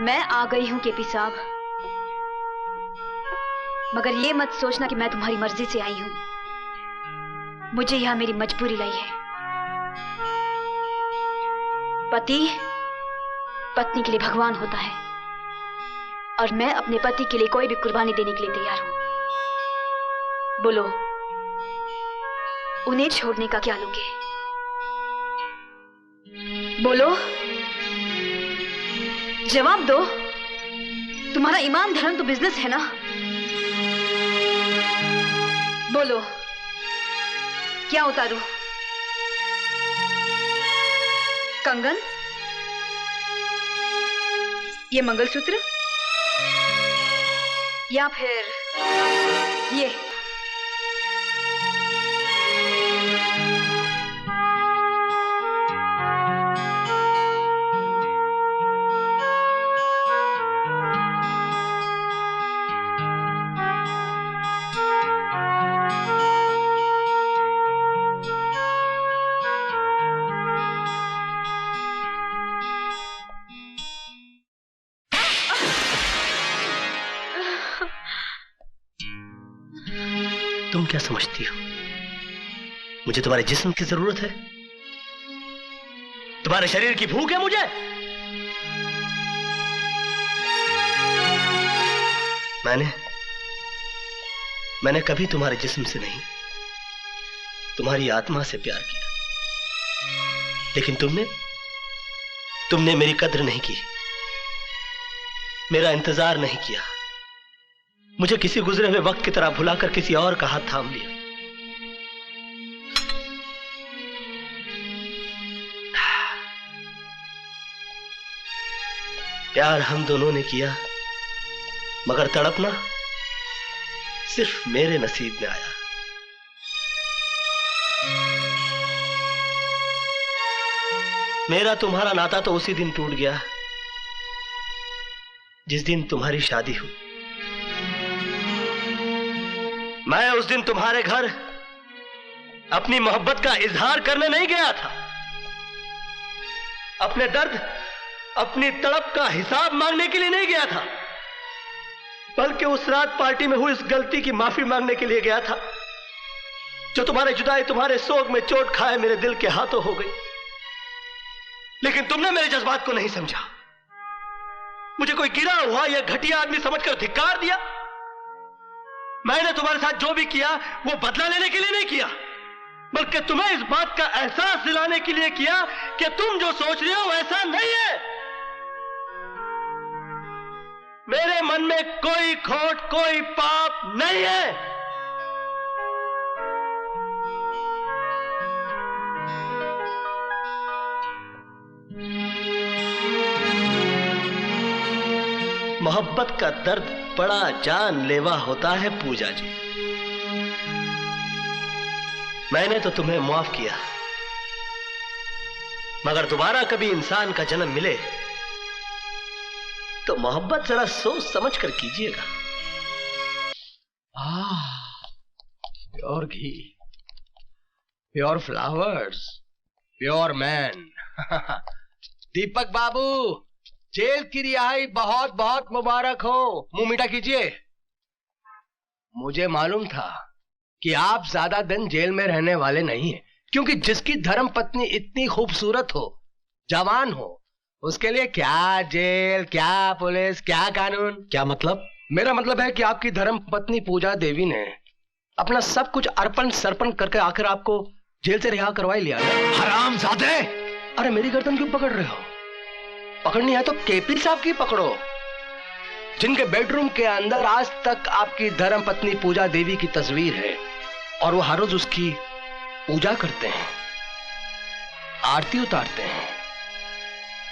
मैं आ गई हूं केपी साहब, मगर ये मत सोचना कि मैं तुम्हारी मर्जी से आई हूं। मुझे यहां मेरी मजबूरी लाई है। पति पत्नी के लिए भगवान होता है और मैं अपने पति के लिए कोई भी कुर्बानी देने के लिए तैयार हूं। बोलो, उन्हें छोड़ने का क्या लोगे? बोलो, जवाब दो। तुम्हारा ईमान धर्म तो बिजनेस है ना? बोलो, क्या उतारूं? कंगन, ये मंगलसूत्र, या फिर ये? तुम क्या समझती हो मुझे तुम्हारे जिस्म की जरूरत है? तुम्हारे शरीर की भूख है मुझे? मैंने कभी तुम्हारे जिस्म से नहीं, तुम्हारी आत्मा से प्यार किया। लेकिन तुमने मेरी कद्र नहीं की, मेरा इंतजार नहीं किया। मुझे किसी गुजरे हुए वक्त की तरह भुलाकर किसी और का हाथ थाम लिया। प्यार हम दोनों ने किया, मगर तड़पना सिर्फ मेरे नसीब में आया। मेरा तुम्हारा नाता तो उसी दिन टूट गया जिस दिन तुम्हारी शादी हुई। मैं उस दिन तुम्हारे घर अपनी मोहब्बत का इजहार करने नहीं गया था, अपने दर्द, अपनी तड़प का हिसाब मांगने के लिए नहीं गया था, बल्कि उस रात पार्टी में हुई इस गलती की माफी मांगने के लिए गया था जो तुम्हारे जुदाई, तुम्हारे सोग में चोट खाए मेरे दिल के हाथों हो गई। लेकिन तुमने मेरे जज्बात को नहीं समझा, मुझे कोई गिरा हुआ या घटिया आदमी समझकर धिक्कार दिया। मैंने तुम्हारे साथ जो भी किया वो बदला लेने के लिए नहीं किया, बल्कि तुम्हें इस बात का एहसास दिलाने के लिए किया कि तुम जो सोच रहे हो ऐसा नहीं है। मेरे मन में कोई खोट, कोई पाप नहीं है। मोहब्बत का दर्द बड़ा जानलेवा होता है पूजा जी। मैंने तो तुम्हें माफ किया, मगर दोबारा कभी इंसान का जन्म मिले तो मोहब्बत जरा सोच समझ कर कीजिएगा। प्योर घी, प्योर फ्लावर्स, प्योर मैन। दीपक बाबू, जेल की रिहाई बहुत बहुत मुबारक हो। मुंह मीठा कीजिए। मुझे मालूम था कि आप ज्यादा दिन जेल में रहने वाले नहीं हैं, क्योंकि जिसकी धर्म पत्नी इतनी खूबसूरत हो, जवान हो, उसके लिए क्या जेल, क्या पुलिस, क्या कानून। क्या मतलब? मेरा मतलब है कि आपकी धर्म पत्नी पूजा देवी ने अपना सब कुछ अर्पण सर्पण करके आखिर आपको जेल से रिहा करवा लिया। हरामजादे! अरे मेरी गर्दन क्यों पकड़ रहे हो? पकड़नी है तो केपी साहब की पकड़ो, जिनके बेडरूम के अंदर आज तक आपकी धर्म पत्नी पूजा देवी की तस्वीर है और वो हर रोज उसकी पूजा करते हैं, आरती उतारते हैं।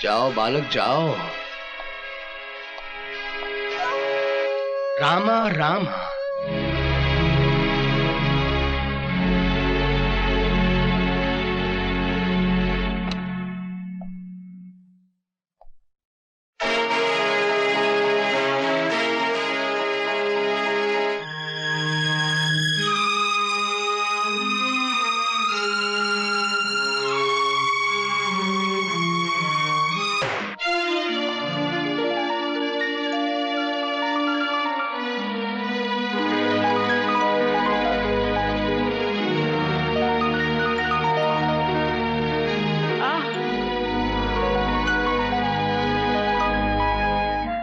जाओ बालक जाओ। रामा रामा।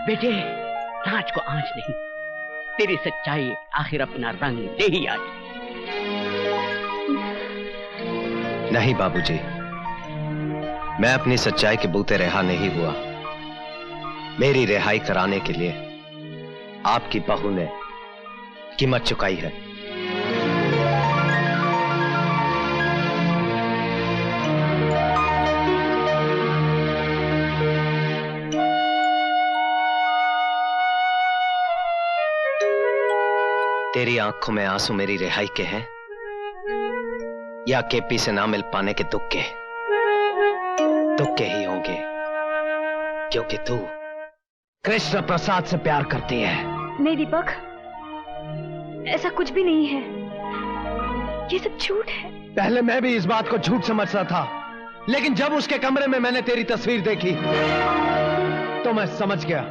बेटे, नाच को आंच नहीं, तेरी सच्चाई आखिर अपना रंग दे ही आज। नहीं बाबूजी, मैं अपनी सच्चाई के बूते रिहा नहीं हुआ। मेरी रिहाई कराने के लिए आपकी बहू ने कीमत चुकाई है। तेरी आंखों में आंसू मेरी रिहाई के हैं या केपी से ना मिल पाने के दुख के? दुख के ही होंगे, क्योंकि तू कृष्ण प्रसाद से प्यार करती है। नहीं दीपक, ऐसा कुछ भी नहीं है, ये सब झूठ है। पहले मैं भी इस बात को झूठ समझता था, लेकिन जब उसके कमरे में मैंने तेरी तस्वीर देखी तो मैं समझ गया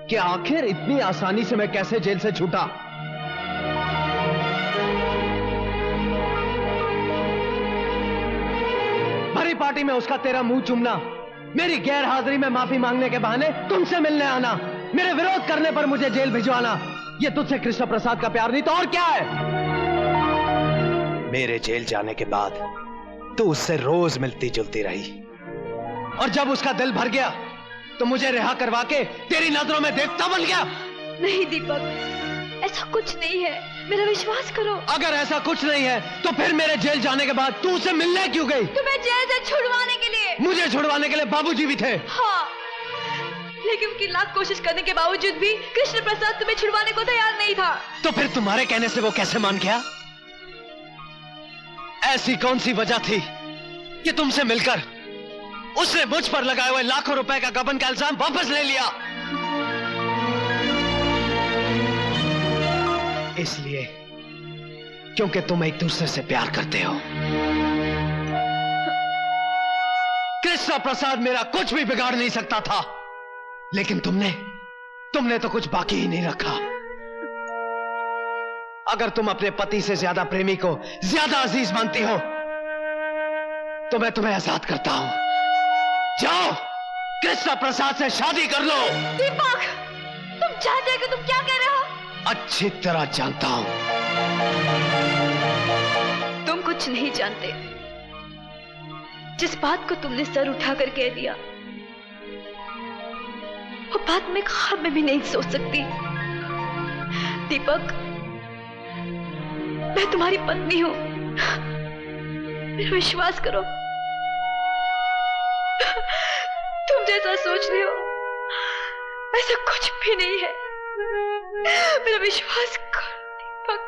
कि आखिर इतनी आसानी से मैं कैसे जेल से छूटा। भरी पार्टी में उसका तेरा मुंह चूमना, मेरी गैर हाजिरी में माफी मांगने के बहाने तुमसे मिलने आना, मेरे विरोध करने पर मुझे जेल भिजवाना, ये तुझसे कृष्ण प्रसाद का प्यार नहीं तो और क्या है? मेरे जेल जाने के बाद तू उससे रोज मिलती जुलती रही, और जब उसका दिल भर गया तो मुझे रिहा करवा के तेरी नजरों में देवता बन गया। नहीं दीपक, ऐसा कुछ नहीं है, मेरा विश्वास करो। अगर ऐसा कुछ नहीं है तो फिर मेरे जेल जाने के बाद तू उसे मिलने क्यों गई? तुम्हें जेल से छुड़वाने के लिए। मुझे छुड़वाने के लिए बाबूजी भी थे। हाँ, लेकिन उनकी लाख कोशिश करने के बावजूद भी कृष्ण प्रसाद तुम्हें छुड़वाने को तैयार नहीं था। तो फिर तुम्हारे कहने से वो कैसे मान गया? ऐसी कौन सी वजह थी कि तुमसे मिलकर उसने मुझ पर लगाए हुए लाखों रुपए का गबन का इल्जाम वापस ले लिया? इसलिए क्योंकि तुम एक दूसरे से प्यार करते हो। कृष्ण प्रसाद मेरा कुछ भी बिगाड़ नहीं सकता था, लेकिन तुमने तो कुछ बाकी ही नहीं रखा। अगर तुम अपने पति से ज्यादा प्रेमी को ज्यादा अजीज मानती हो तो मैं तुम्हें आजाद करता हूं। जाओ, कृष्ण प्रसाद से शादी कर लो। दीपक, तुम जानते हो कि तुम क्या कह रहे हो? अच्छी तरह जानता हूं। तुम कुछ नहीं जानते। जिस बात को तुमने सर उठाकर कह दिया, वो बात मैं ख्वाब में भी नहीं सोच सकती। दीपक, मैं तुम्हारी पत्नी हूं, मेरा विश्वास करो। तुम जैसा सोच रहे हो ऐसा कुछ भी नहीं है, मेरा विश्वास करो दीपक,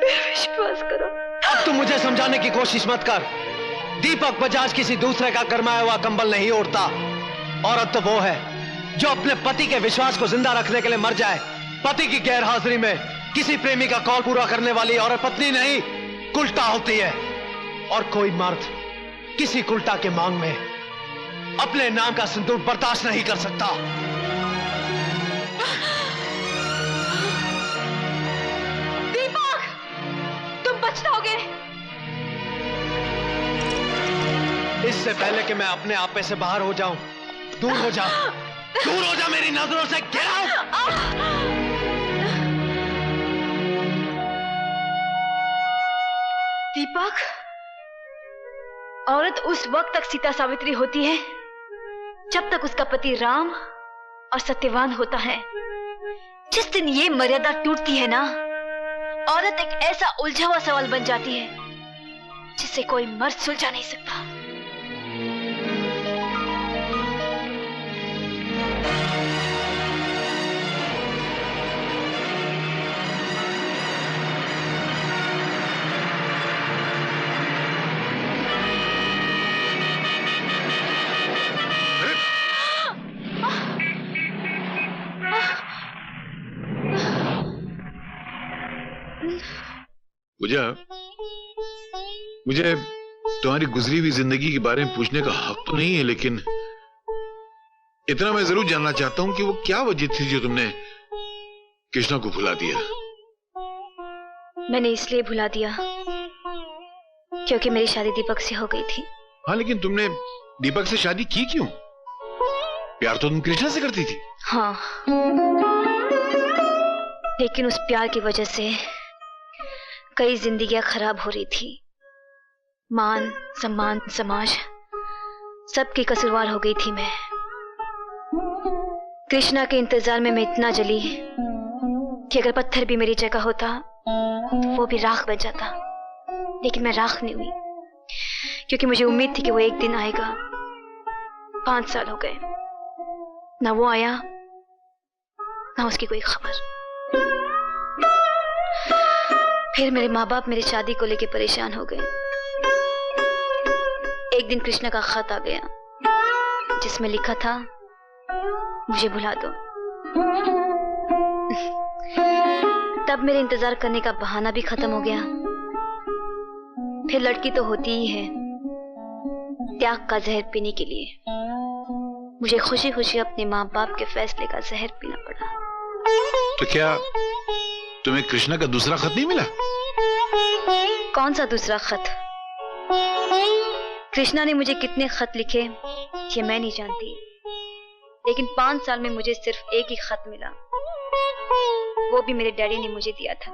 मेरा विश्वास करो। अब तुम मुझे समझाने की कोशिश मत कर। दीपक बजाज किसी दूसरे का करमाया हुआ कंबल नहीं ओढ़ता। औरत तो वो है जो अपने पति के विश्वास को जिंदा रखने के लिए मर जाए। पति की गैर हाजिरी में किसी प्रेमी का कॉल पूरा करने वाली औरत पत्नी नहीं, कुल्टा होती है। और कोई मर्द किसी कुल्टा के मांग में अपने नाम का सिंदूर बर्दाश्त नहीं कर सकता। दीपक, तुम पछताओगे। इससे पहले कि मैं अपने आपे से बाहर हो जाऊं, दूर हो जा, दूर हो जा मेरी नजरों से। Get out. दीपक, औरत उस वक्त तक सीता सावित्री होती है जब तक उसका पति राम और सत्यवान होता है। जिस दिन ये मर्यादा टूटती है ना, औरत एक ऐसा उलझा हुआ सवाल बन जाती है जिसे कोई मर्द सुलझा नहीं सकता। मुझे तुम्हारी गुजरी हुई जिंदगी के बारे में पूछने का हक तो नहीं है, लेकिन इतना मैं जरूर जानना चाहता हूं कि वो क्या वजह थी जो तुमने कृष्णा को भुला दिया। मैंने इसलिए भुला दिया क्योंकि मेरी शादी दीपक से हो गई थी। हाँ, लेकिन तुमने दीपक से शादी की क्यों? प्यार तो तुम कृष्णा से करती थी। हाँ, लेकिन उस प्यार की वजह से कई जिंदगियां खराब हो रही थी। मान सम्मान समाज सबकी कसूरवार हो गई थी मैं। कृष्णा के इंतजार में मैं इतना जली कि अगर पत्थर भी मेरी जगह होता तो वो भी राख बन जाता, लेकिन मैं राख नहीं हुई क्योंकि मुझे उम्मीद थी कि वो एक दिन आएगा। 5 साल हो गए, ना वो आया ना उसकी कोई खबर। फिर मेरे माँ बाप मेरी शादी को लेकर परेशान हो गए। एक दिन कृष्णा का खत आ गया जिसमें लिखा था मुझे भुला दो। तब मेरे इंतजार करने का बहाना भी खत्म हो गया। फिर लड़की तो होती ही है त्याग का जहर पीने के लिए। मुझे खुशी खुशी अपने माँ बाप के फैसले का जहर पीना पड़ा। तो क्या तुम्हें कृष्णा का दूसरा खत नहीं मिला? कौन सा दूसरा खत? कृष्णा ने मुझे कितने खत लिखे ये मैं नहीं जानती, लेकिन 5 साल में मुझे सिर्फ एक ही खत मिला। वो भी मेरे डैडी ने मुझे दिया था।